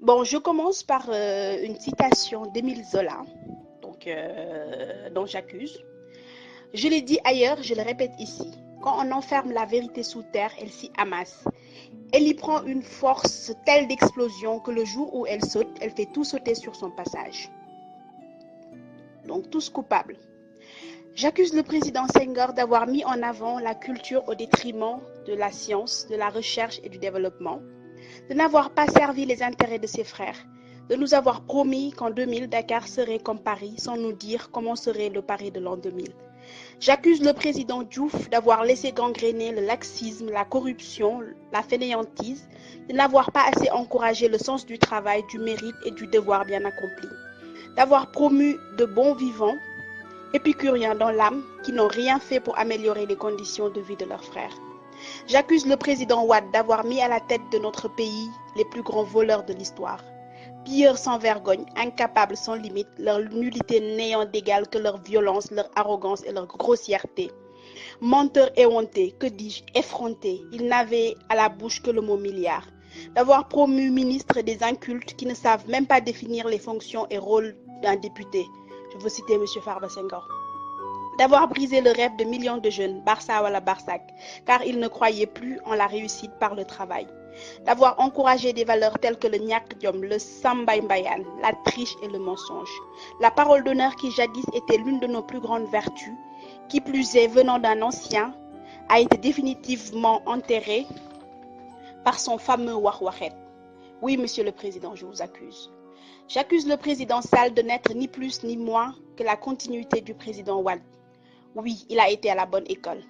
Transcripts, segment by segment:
Bon, je commence par une citation d'Émile Zola, dont j'accuse. Je l'ai dit ailleurs, je le répète ici. Quand on enferme la vérité sous terre, elle s'y amasse. Elle y prend une force telle d'explosion que le jour où elle saute, elle fait tout sauter sur son passage. Donc tous coupables. J'accuse le président Senghor d'avoir mis en avant la culture au détriment de la science, de la recherche et du développement, de n'avoir pas servi les intérêts de ses frères, de nous avoir promis qu'en 2000, Dakar serait comme Paris sans nous dire comment serait le Paris de l'an 2000. J'accuse le président Diouf d'avoir laissé gangréner le laxisme, la corruption, la fainéantise, de n'avoir pas assez encouragé le sens du travail, du mérite et du devoir bien accompli, d'avoir promu de bons vivants, épicuriens dans l'âme, qui n'ont rien fait pour améliorer les conditions de vie de leurs frères. J'accuse le président Wade d'avoir mis à la tête de notre pays les plus grands voleurs de l'histoire. Pilleurs sans vergogne, incapables sans limite, leur nullité n'ayant d'égal que leur violence, leur arrogance et leur grossièreté. Menteurs éhontés, que dis-je, effrontés, ils n'avaient à la bouche que le mot milliard. D'avoir promu ministre des incultes qui ne savent même pas définir les fonctions et rôles d'un député. Je veux citer M. Farba Senghor. D'avoir brisé le rêve de millions de jeunes, Barça wala Barsak, car ils ne croyaient plus en la réussite par le travail. D'avoir encouragé des valeurs telles que le Nyak Diom, le Sambay Mbayan, la triche et le mensonge. La parole d'honneur qui jadis était l'une de nos plus grandes vertus, qui plus est venant d'un ancien, a été définitivement enterrée par son fameux Wahwahet. Oui, Monsieur le Président, je vous accuse. J'accuse le président Sall de n'être ni plus ni moins que la continuité du président Wade. Oui, il a été à la bonne école.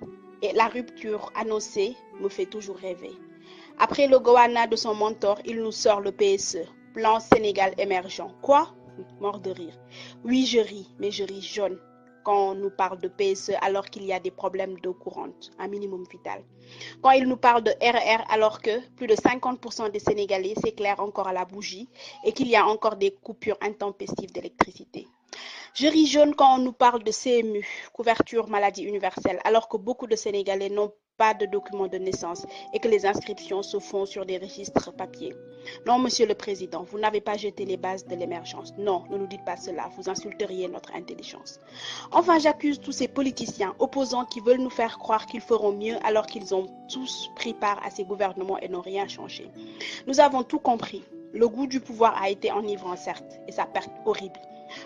Et la rupture annoncée me fait toujours rêver. Après le Gowana de son mentor, il nous sort le PSE, Plan Sénégal émergent. Quoi? Mort de rire. Oui, je ris, mais je ris jaune quand on nous parle de PSE alors qu'il y a des problèmes d'eau courante, un minimum vital. Quand il nous parle de RER alors que plus de 50% des Sénégalais s'éclairent encore à la bougie et qu'il y a encore des coupures intempestives d'électricité. Je ris jaune quand on nous parle de CMU, couverture maladie universelle, alors que beaucoup de Sénégalais n'ont pas de document de naissance et que les inscriptions se font sur des registres papier. Non, Monsieur le Président, vous n'avez pas jeté les bases de l'émergence. Non, ne nous dites pas cela, vous insulteriez notre intelligence. Enfin, j'accuse tous ces politiciens opposants qui veulent nous faire croire qu'ils feront mieux alors qu'ils ont tous pris part à ces gouvernements et n'ont rien changé. Nous avons tout compris. Le goût du pouvoir a été enivrant, certes, et sa perte horrible.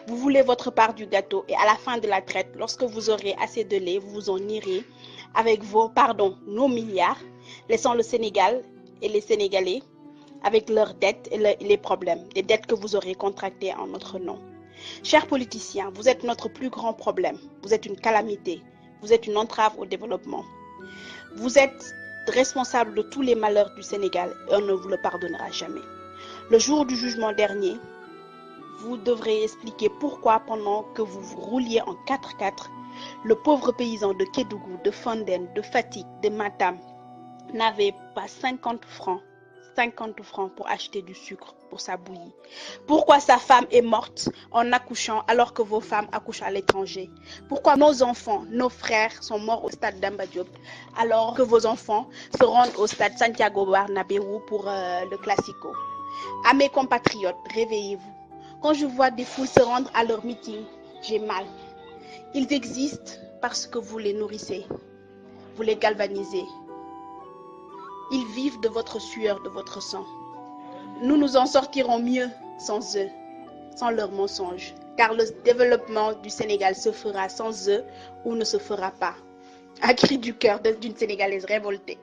Vous voulez votre part du gâteau et à la fin de la traite, lorsque vous aurez assez de lait, vous vous en irez avec nos milliards, laissant le Sénégal et les Sénégalais avec leurs dettes et les problèmes, des dettes que vous aurez contractées en notre nom. Chers politiciens, vous êtes notre plus grand problème. Vous êtes une calamité. Vous êtes une entrave au développement. Vous êtes responsable de tous les malheurs du Sénégal et on ne vous le pardonnera jamais. Le jour du jugement dernier, vous devrez expliquer pourquoi pendant que vous rouliez en 4x4, le pauvre paysan de Kédougou, de Fandène, de Fatick, de Matam n'avait pas 50 francs pour acheter du sucre pour sa bouillie. Pourquoi sa femme est morte en accouchant alors que vos femmes accouchent à l'étranger? Pourquoi nos enfants, nos frères sont morts au stade d'Amba Diop alors que vos enfants se rendent au stade Santiago Bernabéu pour le Classico? À mes compatriotes, réveillez-vous. Quand je vois des foules se rendre à leur meeting, j'ai mal. Ils existent parce que vous les nourrissez, vous les galvanisez. Ils vivent de votre sueur, de votre sang. Nous nous en sortirons mieux sans eux, sans leurs mensonges, car le développement du Sénégal se fera sans eux ou ne se fera pas. Un cri du cœur d'une Sénégalaise révoltée.